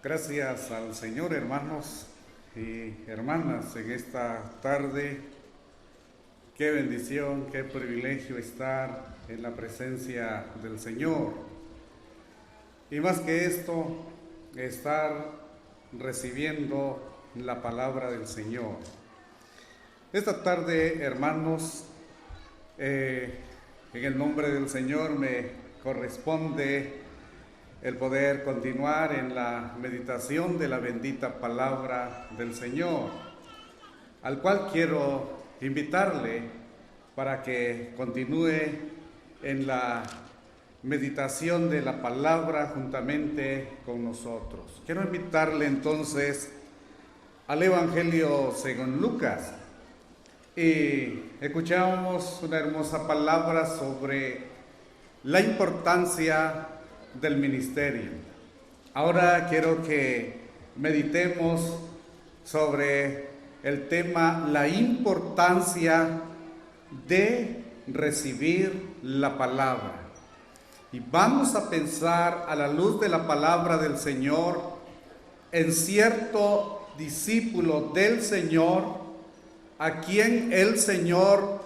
Gracias al Señor, hermanos y hermanas, en esta tarde. Qué bendición, qué privilegio estar en la presencia del Señor. Y más que esto, estar recibiendo la palabra del Señor. Esta tarde, hermanos, en el nombre del Señor me corresponde el poder continuar en la meditación de la bendita palabra del Señor, al cual quiero invitarle para que continúe en la meditación de la palabra juntamente con nosotros. Quiero invitarle entonces al Evangelio según Lucas, y escuchamos una hermosa palabra sobre la importancia del ministerio. Ahora quiero que meditemos sobre el tema, la importancia de recibir la palabra. Y vamos a pensar a la luz de la palabra del Señor en cierto discípulo del Señor a quien el Señor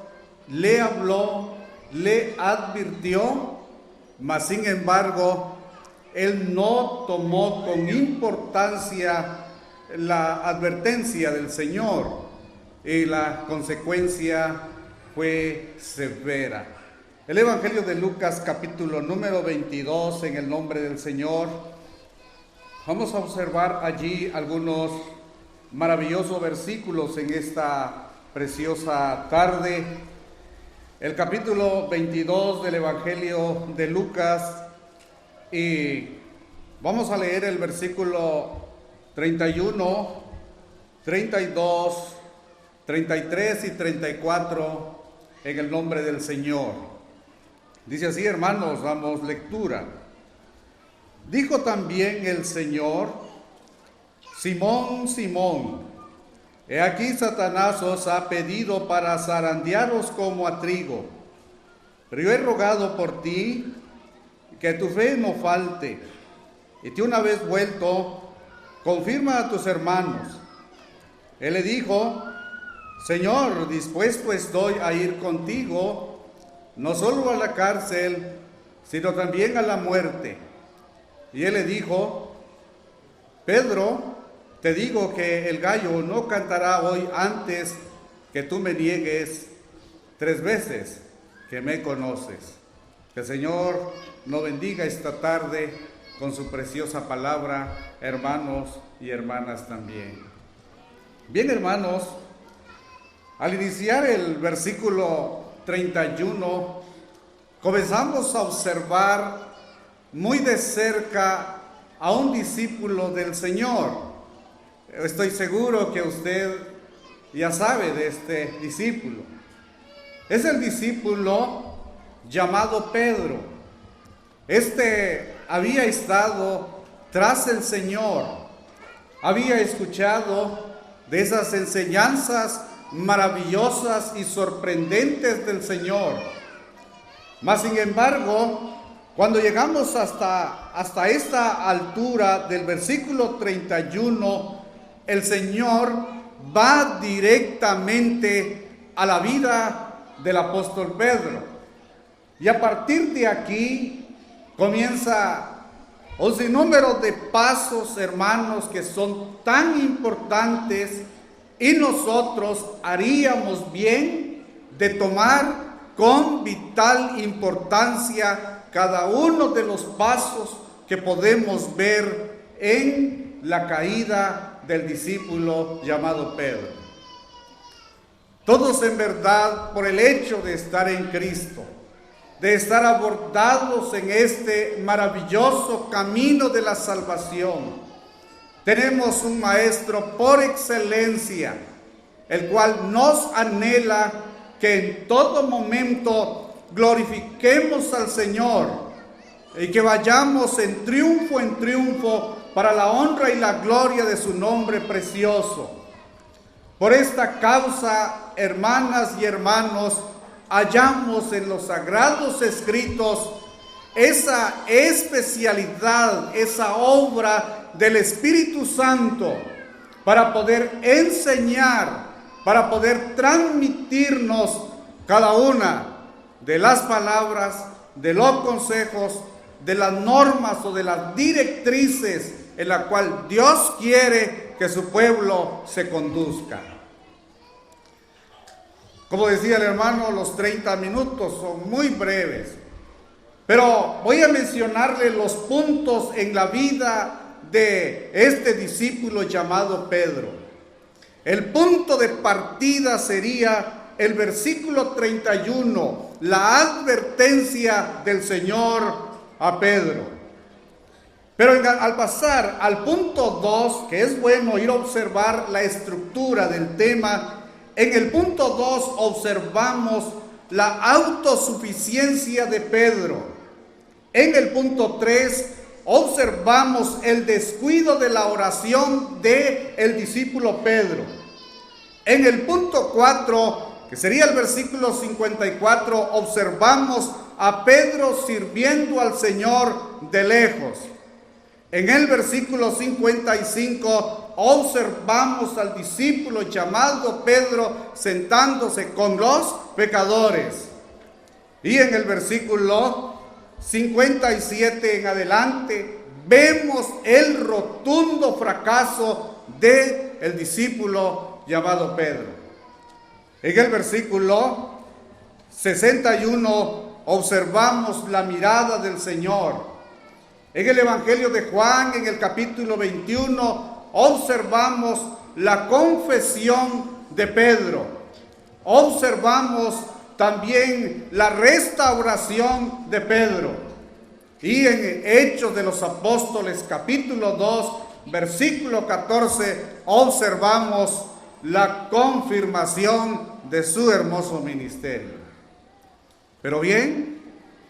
le habló, le advirtió, mas sin embargo, él no tomó con importancia la advertencia del Señor y la consecuencia fue severa. El Evangelio de Lucas, capítulo número 22, en el nombre del Señor. Vamos a observar allí algunos maravillosos versículos en esta preciosa tarde. El capítulo 22 del Evangelio de Lucas, y vamos a leer el versículo 31, 32, 33 y 34 en el nombre del Señor. Dice así, hermanos, damos lectura. Dijo también el Señor: Simón, Simón, he aquí Satanás os ha pedido para zarandearos como a trigo, pero yo he rogado por ti que tu fe no falte, y que una vez vuelto, confirma a tus hermanos. Él le dijo: Señor, dispuesto estoy a ir contigo, no solo a la cárcel, sino también a la muerte. Y él le dijo: Pedro, te digo que el gallo no cantará hoy antes que tú me niegues 3 veces que me conoces. Que el Señor nos bendiga esta tarde con su preciosa palabra, hermanos y hermanas también. Bien, hermanos, al iniciar el versículo 31, comenzamos a observar muy de cerca a un discípulo del Señor. Estoy seguro que usted ya sabe de este discípulo. Es el discípulo llamado Pedro. Este había estado tras el Señor, había escuchado de esas enseñanzas maravillosas y sorprendentes del Señor. Mas sin embargo, cuando llegamos hasta esta altura del versículo 31, el Señor va directamente a la vida del apóstol Pedro. Y a partir de aquí comienza un sinnúmero de pasos, hermanos, que son tan importantes, y nosotros haríamos bien de tomar con vital importancia cada uno de los pasos que podemos ver en la caída del discípulo llamado Pedro. Todos en verdad, por el hecho de estar en Cristo, de estar abordados en este maravilloso camino de la salvación, tenemos un maestro por excelencia, el cual nos anhela que en todo momento glorifiquemos al Señor y que vayamos en triunfo para la honra y la gloria de su nombre precioso. Por esta causa, hermanas y hermanos, hallamos en los sagrados escritos esa especialidad, esa obra del Espíritu Santo para poder enseñar, para poder transmitirnos cada una de las palabras, de los consejos, de las normas o de las directrices en la cual Dios quiere que su pueblo se conduzca. Como decía el hermano, los 30 minutos son muy breves, pero voy a mencionarle los puntos en la vida de este discípulo llamado Pedro. El punto de partida sería el versículo 31, la advertencia del Señor a Pedro. Pero al pasar al punto 2, que es bueno ir a observar la estructura del tema, en el punto 2 observamos la autosuficiencia de Pedro. En el punto 3 observamos el descuido de la oración del discípulo Pedro. En el punto 4, que sería el versículo 54, observamos a Pedro sirviendo al Señor de lejos. En el versículo 55 observamos al discípulo llamado Pedro sentándose con los pecadores. Y en el versículo 57 en adelante vemos el rotundo fracaso del discípulo llamado Pedro. En el versículo 61 observamos la mirada del Señor. En el Evangelio de Juan, en el capítulo 21, observamos la confesión de Pedro. Observamos también la restauración de Pedro. Y en Hechos de los Apóstoles, capítulo 2, versículo 14, observamos la confirmación de su hermoso ministerio. Pero bien,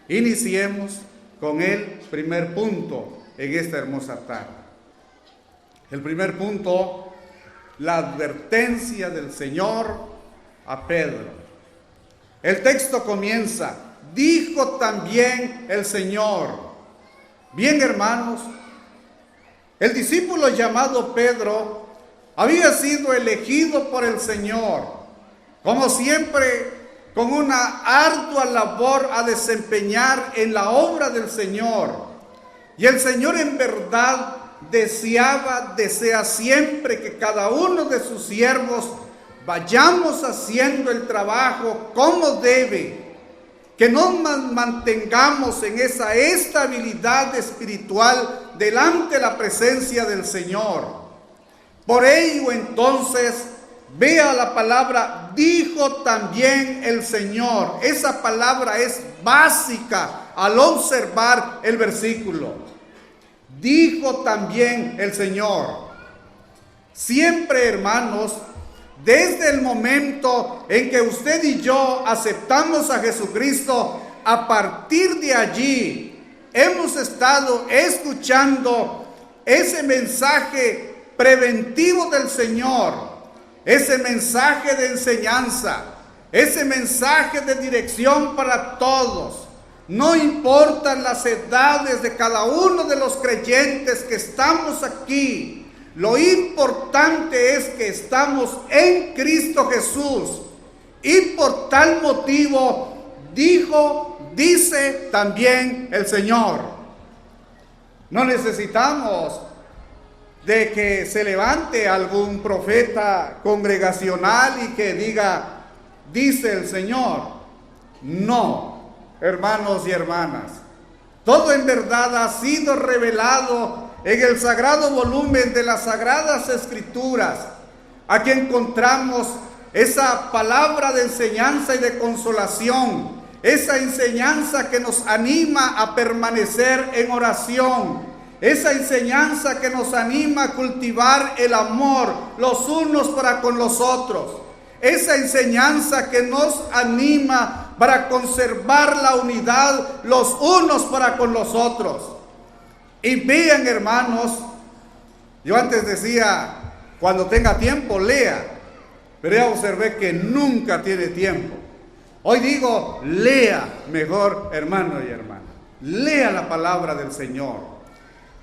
iniciemos con el primer punto en esta hermosa tarde. El primer punto, la advertencia del Señor a Pedro. El texto comienza: dijo también el Señor. Bien, hermanos, el discípulo llamado Pedro había sido elegido por el Señor, como siempre, con una ardua labor a desempeñar en la obra del Señor. Y el Señor en verdad desea siempre que cada uno de sus siervos vayamos haciendo el trabajo como debe, que nos mantengamos en esa estabilidad espiritual delante de la presencia del Señor. Por ello entonces, vea la palabra, dijo también el Señor. Esa palabra es básica al observar el versículo. Dijo también el Señor. Siempre, hermanos, desde el momento en que usted y yo aceptamos a Jesucristo, a partir de allí hemos estado escuchando ese mensaje preventivo del Señor, ese mensaje de enseñanza, ese mensaje de dirección para todos. No importan las edades de cada uno de los creyentes que estamos aquí. Lo importante es que estamos en Cristo Jesús. Y por tal motivo dice también el Señor. No necesitamos de que se levante algún profeta congregacional y que diga, dice el Señor. No, hermanos y hermanas, todo en verdad ha sido revelado en el sagrado volumen de las Sagradas Escrituras. Aquí encontramos esa palabra de enseñanza y de consolación, esa enseñanza que nos anima a permanecer en oración, esa enseñanza que nos anima a cultivar el amor los unos para con los otros, esa enseñanza que nos anima para conservar la unidad los unos para con los otros. Y vean, hermanos, yo antes decía, cuando tenga tiempo lea, pero ya observé que nunca tiene tiempo. Hoy digo, lea mejor, hermano y hermana. lea la palabra del Señor.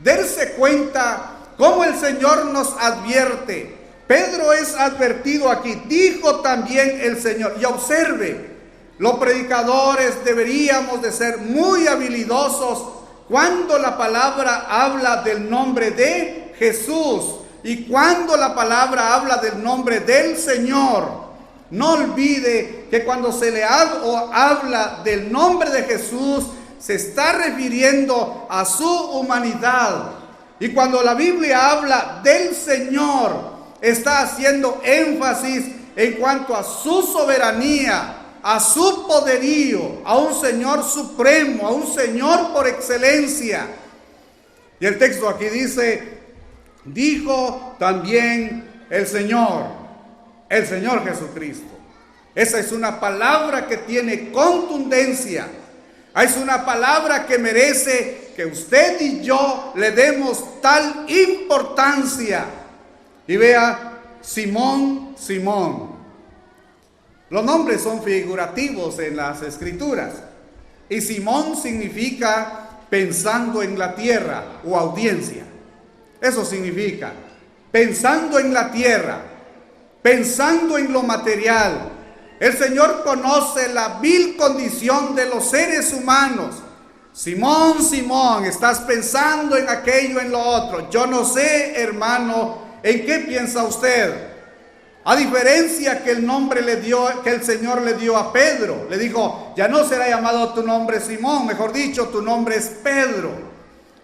Darse cuenta cómo el Señor nos advierte. Pedro es advertido aquí, dijo también el Señor. Y observe, los predicadores deberíamos de ser muy habilidosos cuando la palabra habla del nombre de Jesús y cuando la palabra habla del nombre del Señor. No olvide que cuando se le habla del nombre de Jesús, se está refiriendo a su humanidad. Y cuando la Biblia habla del Señor, está haciendo énfasis en cuanto a su soberanía, a su poderío, a un Señor supremo, a un Señor por excelencia. Y el texto aquí dice, dijo también el Señor Jesucristo. Esa es una palabra que tiene contundencia. Es una palabra que merece que usted y yo le demos tal importancia. Y vea, Simón, Simón. Los nombres son figurativos en las Escrituras. Y Simón significa pensando en la tierra o audiencia. Eso significa pensando en la tierra, pensando en lo material. El Señor conoce la vil condición de los seres humanos. Simón, Simón, estás pensando en aquello, en lo otro. Yo no sé, hermano, ¿en qué piensa usted? A diferencia que el Señor le dio a Pedro, le dijo, ya no será llamado tu nombre Simón, mejor dicho, tu nombre es Pedro.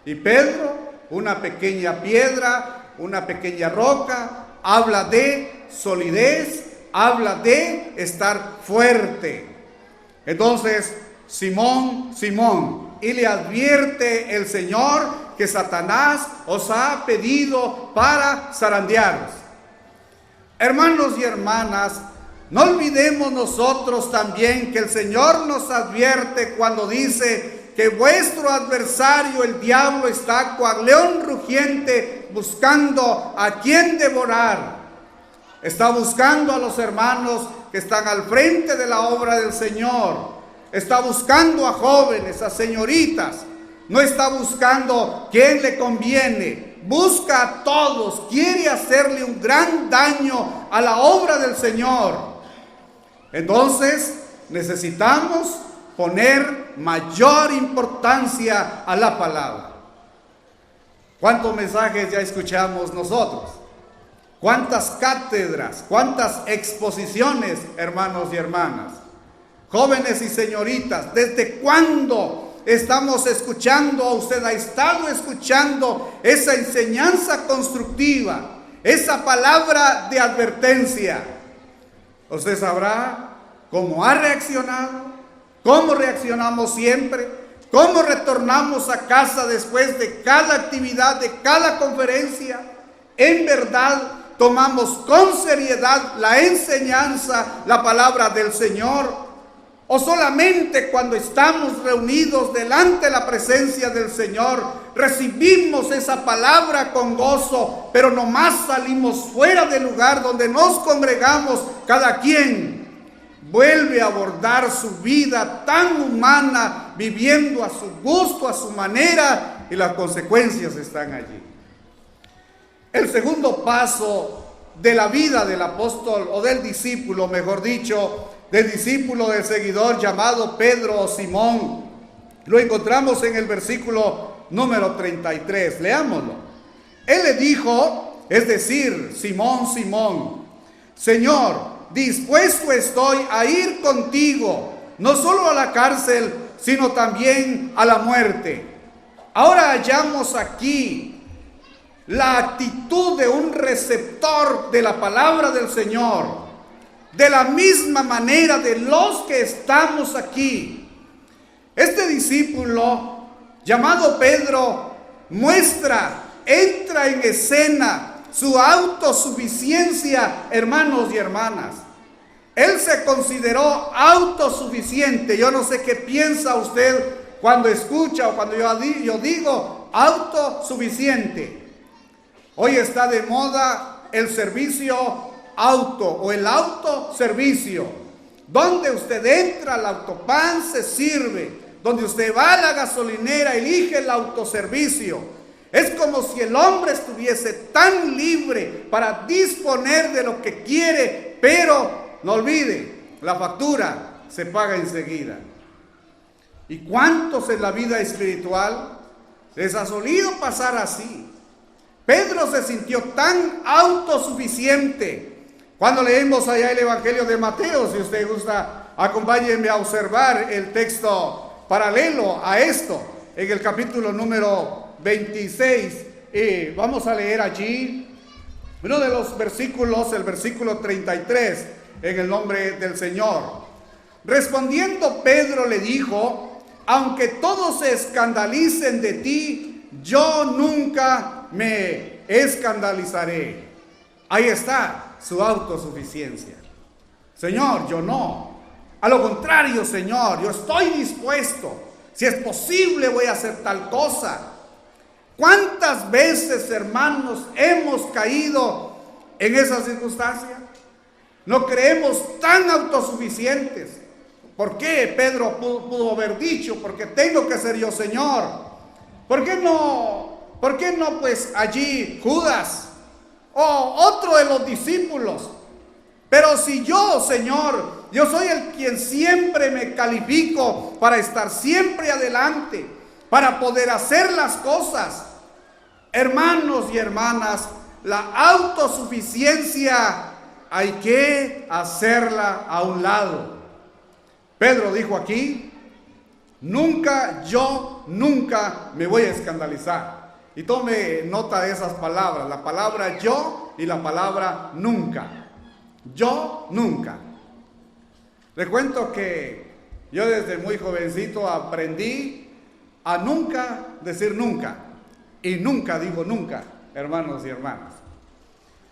Y Pedro, una pequeña piedra, una pequeña roca, habla de solidez, habla de estar fuerte. Entonces, Simón, Simón, y le advierte el Señor que Satanás os ha pedido para zarandearos. Hermanos y hermanas, no olvidemos nosotros también que el Señor nos advierte cuando dice que vuestro adversario, el diablo, está cual león rugiente buscando a quien devorar. Está buscando a los hermanos que están al frente de la obra del Señor. Está buscando a jóvenes, a señoritas. No está buscando quien le conviene. Busca a todos, quiere hacerle un gran daño a la obra del Señor. Entonces necesitamos poner mayor importancia a la palabra. ¿Cuántos mensajes ya escuchamos nosotros? ¿Cuántas cátedras? ¿Cuántas exposiciones, hermanos y hermanas? Jóvenes y señoritas, ¿desde cuándo estamos escuchando, usted ha estado escuchando esa enseñanza constructiva, esa palabra de advertencia? Usted sabrá cómo ha reaccionado, cómo reaccionamos siempre, cómo retornamos a casa después de cada actividad, de cada conferencia. En verdad, tomamos con seriedad la enseñanza, la palabra del Señor. O solamente cuando estamos reunidos delante de la presencia del Señor, recibimos esa palabra con gozo, pero nomás salimos fuera del lugar donde nos congregamos, cada quien vuelve a abordar su vida tan humana, viviendo a su gusto, a su manera, y las consecuencias están allí. El segundo paso de la vida del apóstol, o del discípulo, mejor dicho, del discípulo, del seguidor llamado Pedro o Simón, lo encontramos en el versículo número 33. Leámoslo. Él le dijo, es decir, Simón, Simón, Señor, dispuesto estoy a ir contigo, no solo a la cárcel, sino también a la muerte. Ahora hallamos aquí la actitud de un receptor de la palabra del Señor. De la misma manera de los que estamos aquí. Este discípulo llamado Pedro entra en escena su autosuficiencia, hermanos y hermanas. Él se consideró autosuficiente. Yo no sé qué piensa usted cuando escucha o cuando yo digo autosuficiente. Hoy está de moda el servicio auto o el autoservicio, donde usted entra al autopan, se sirve, donde usted va a la gasolinera, elige el autoservicio. Es como si el hombre estuviese tan libre para disponer de lo que quiere, pero no olvide, la factura se paga enseguida. ¿Y cuántos en la vida espiritual les ha solido pasar así? Pedro se sintió tan autosuficiente. Cuando leemos allá el Evangelio de Mateo, si usted gusta, acompáñenme a observar el texto paralelo a esto, en el capítulo número 26, y vamos a leer allí uno de los versículos, el versículo 33, en el nombre del Señor. Respondiendo Pedro le dijo: aunque todos se escandalicen de ti, yo nunca me escandalizaré. Ahí está su autosuficiencia. Señor, yo no. A lo contrario, Señor, yo estoy dispuesto. Si es posible, voy a hacer tal cosa. ¿Cuántas veces, hermanos, hemos caído en esa circunstancia? No creemos tan autosuficientes. ¿Por qué Pedro pudo haber dicho? Porque tengo que ser yo, Señor. ¿Por qué no pues allí Judas o otro de los discípulos? Pero si yo, Señor, yo soy el quien siempre me califico para estar siempre adelante, para poder hacer las cosas. Hermanos y hermanas, la autosuficiencia hay que hacerla a un lado. Pedro dijo aquí: nunca me voy a escandalizar. Y tome nota de esas palabras, la palabra yo y la palabra nunca. Yo nunca. Le cuento que yo desde muy jovencito aprendí a nunca decir nunca. Y nunca digo nunca, hermanos y hermanas.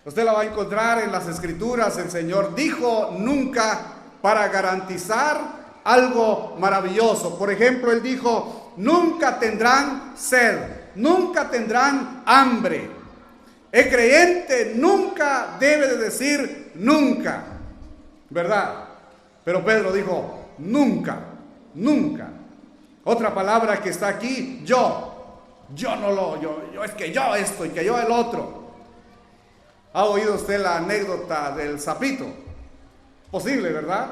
Usted la va a encontrar en las Escrituras. El Señor dijo nunca para garantizar algo maravilloso. Por ejemplo, Él dijo: nunca tendrán sed, nunca tendrán hambre. El creyente nunca debe de decir nunca, ¿verdad? Pero Pedro dijo nunca. Otra palabra que está aquí: yo es que yo esto y que yo el otro. ¿Ha oído usted la anécdota del sapito? Posible, ¿verdad?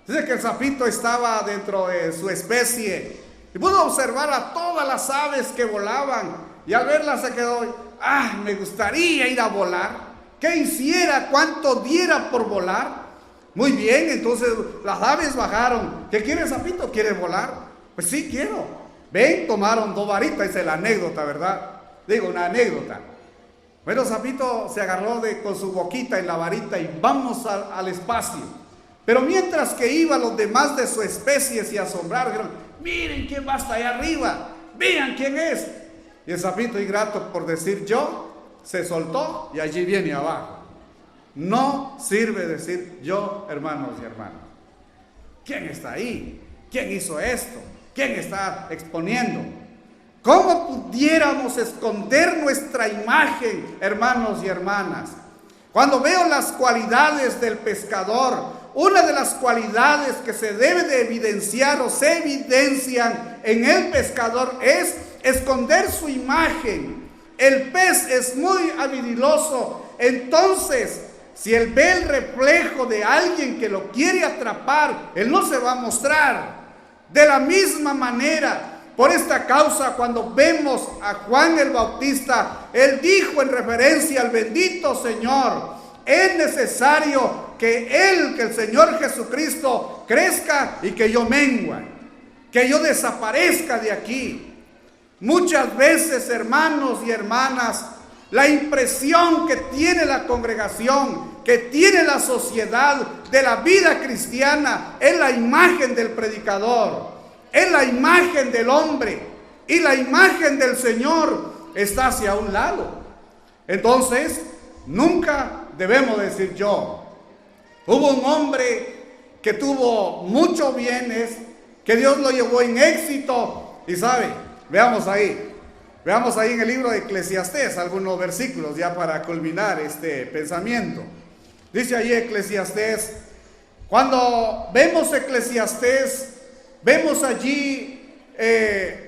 Dice que el sapito estaba dentro de su especie y pudo observar a todas las aves que volaban, y al verlas se quedó: me gustaría ir a volar. ¿Qué hiciera? ¿Cuánto diera por volar? Muy bien, entonces las aves bajaron. ¿Qué quiere el sapito? ¿Quiere volar? Pues sí, quiero. Ven, tomaron 2 varitas, esa es la anécdota, ¿verdad? Digo, una anécdota. Bueno, el sapito se agarró con su boquita en la varita y vamos al espacio. Pero mientras que iba, los demás de su especie se asombraron. Dijeron: miren quién va hasta allá arriba, vean quién es. Y el sapito, ingrato por decir yo, se soltó y allí viene abajo. No sirve decir yo, hermanos y hermanas. ¿Quién está ahí? ¿Quién hizo esto? ¿Quién está exponiendo? ¿Cómo pudiéramos esconder nuestra imagen, hermanos y hermanas? Cuando veo las cualidades del pescador, una de las cualidades que se debe de evidenciar o se evidencian en el pescador es esconder su imagen. El pez es muy habilidoso, entonces si él ve el reflejo de alguien que lo quiere atrapar, él no se va a mostrar. De la misma manera, por esta causa, cuando vemos a Juan el Bautista, él dijo en referencia al bendito Señor: es necesario que el Señor Jesucristo crezca y que yo mengua, que yo desaparezca de aquí. Muchas veces, hermanos y hermanas, la impresión que tiene la congregación, que tiene la sociedad de la vida cristiana, es la imagen del predicador, es la imagen del hombre, y la imagen del Señor está hacia un lado. Entonces, nunca debemos decir yo. Hubo un hombre que tuvo muchos bienes, que Dios lo llevó en éxito, y sabe, veamos ahí en el libro de Eclesiastés algunos versículos ya para culminar este pensamiento. Dice ahí Eclesiastés, cuando vemos Eclesiastés, vemos allí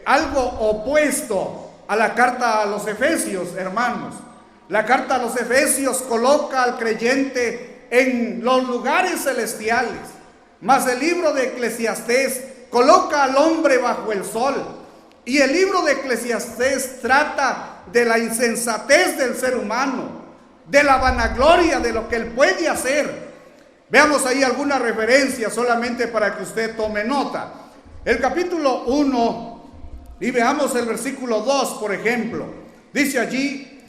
algo opuesto a la carta a los Efesios, hermanos. La carta a los Efesios coloca al creyente en los lugares celestiales, mas el libro de Eclesiastés coloca al hombre bajo el sol. Y el libro de Eclesiastés trata de la insensatez del ser humano, de la vanagloria de lo que él puede hacer. Veamos ahí alguna referencia solamente para que usted tome nota. El capítulo 1, y veamos el versículo 2, por ejemplo. Dice allí,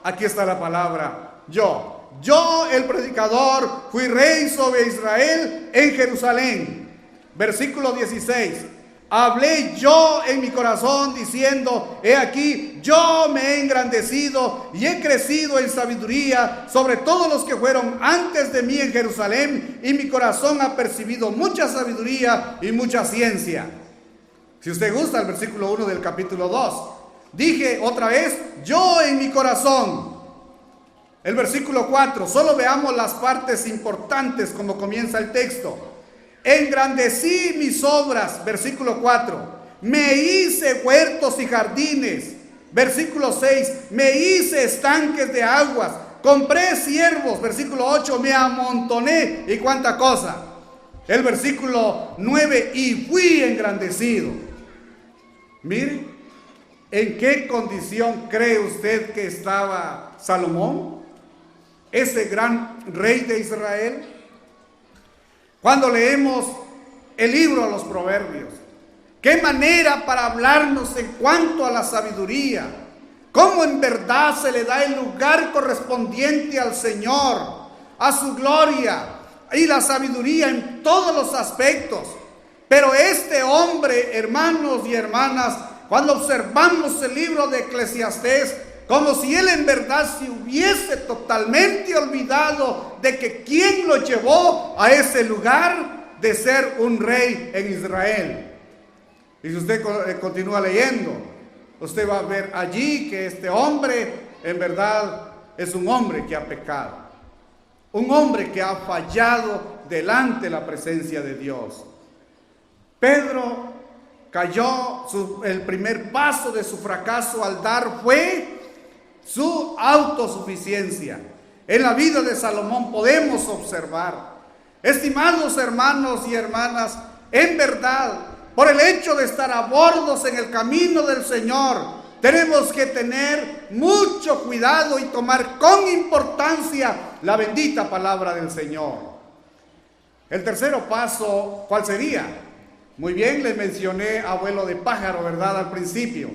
aquí está la palabra, yo el predicador, fui rey sobre Israel en Jerusalén. Versículo 16, hablé yo en mi corazón diciendo, he aquí, yo me he engrandecido y he crecido en sabiduría sobre todos los que fueron antes de mí en Jerusalén, y mi corazón ha percibido mucha sabiduría y mucha ciencia. Si usted gusta, el versículo 1 del capítulo 2. Dije otra vez, yo en mi corazón. El versículo 4, solo veamos las partes importantes como comienza el texto. Engrandecí mis obras, versículo 4. Me hice huertos y jardines. Versículo 6, me hice estanques de aguas. Compré siervos, versículo 8, me amontoné y cuánta cosa. El versículo 9, y fui engrandecido. Mire, ¿en qué condición cree usted que estaba Salomón, ese gran rey de Israel? Cuando leemos el libro de los Proverbios, qué manera para hablarnos en cuanto a la sabiduría, cómo en verdad se le da el lugar correspondiente al Señor, a su gloria y la sabiduría en todos los aspectos. Pero este hombre, hermanos y hermanas, cuando observamos el libro de Eclesiastés, como si él en verdad se hubiese totalmente olvidado de que quién lo llevó a ese lugar de ser un rey en Israel. Y si usted continúa leyendo, usted va a ver allí que este hombre en verdad es un hombre que ha pecado, un hombre que ha fallado delante de la presencia de Dios. Pedro cayó, el primer paso de su fracaso al dar fue su autosuficiencia. En la vida de Salomón podemos observar, estimados hermanos y hermanas, en verdad, por el hecho de estar a bordos en el camino del Señor, tenemos que tener mucho cuidado y tomar con importancia la bendita palabra del Señor. El tercero paso, ¿cuál sería? Muy bien, les mencioné abuelo de pájaro, ¿verdad? Al principio.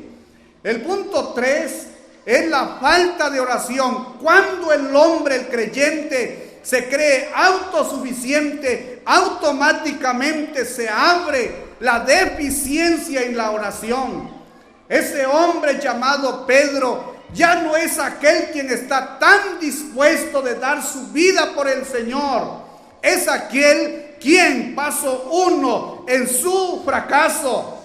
El punto 3 es la falta de oración. Cuando el hombre, el creyente, se cree autosuficiente, automáticamente se abre la deficiencia en la oración. Ese hombre llamado Pedro ya no es aquel quien está tan dispuesto de dar su vida por el Señor. Es aquel quien, paso 1, en su fracaso,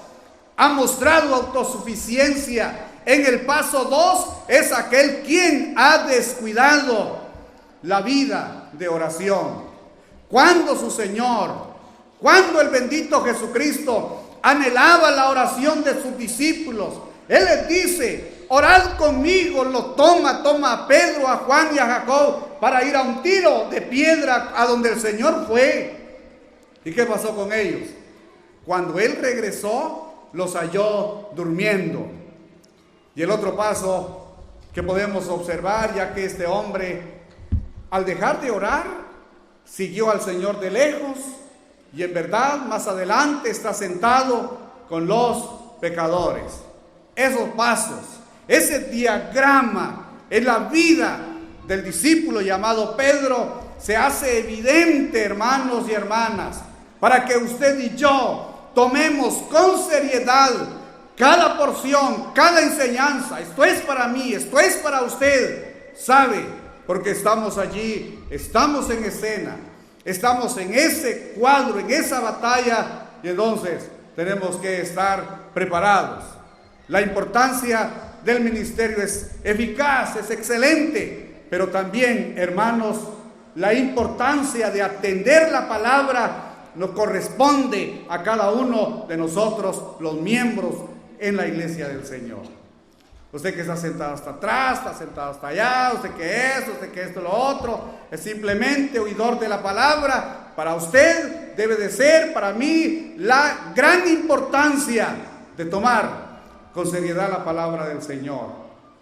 ha mostrado autosuficiencia. En el paso 2, es aquel quien ha descuidado la vida de oración. Cuando su Señor, cuando el bendito Jesucristo anhelaba la oración de sus discípulos, Él les dice, orad conmigo, lo toma a Pedro, a Juan y a Jacob para ir a un tiro de piedra a donde el Señor fue. ¿Y qué pasó con ellos? Cuando Él regresó, los halló durmiendo. Y el otro paso que podemos observar, ya que este hombre, al dejar de orar, siguió al Señor de lejos, y en verdad más adelante está sentado con los pecadores. Esos pasos, ese diagrama en la vida del discípulo llamado Pedro se hace evidente, hermanos y hermanas, para que usted y yo tomemos con seriedad cada porción, cada enseñanza. Esto es para mí, esto es para usted, ¿sabe? Porque estamos allí, estamos en escena, estamos en ese cuadro, en esa batalla, y entonces tenemos que estar preparados. La importancia del ministerio es eficaz, es excelente, pero también, hermanos, la importancia de atender la palabra nos corresponde a cada uno de nosotros, los miembros en la iglesia del Señor. Usted que está sentado hasta atrás, está sentado hasta allá, usted que esto, lo otro, es simplemente oidor de la palabra. Para usted debe de ser, para mí, la gran importancia de tomar con seriedad la palabra del Señor.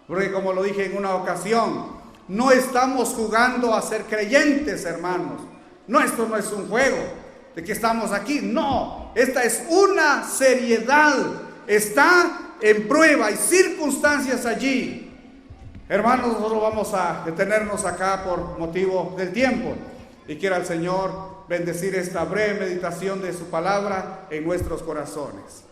Porque como lo dije en una ocasión, no estamos jugando a ser creyentes, hermanos. No, esto no es un juego de que estamos aquí. No, esta es una seriedad. Está en prueba, hay circunstancias allí. Hermanos, nosotros vamos a detenernos acá por motivo del tiempo. Y quiera el Señor bendecir esta breve meditación de su palabra en nuestros corazones.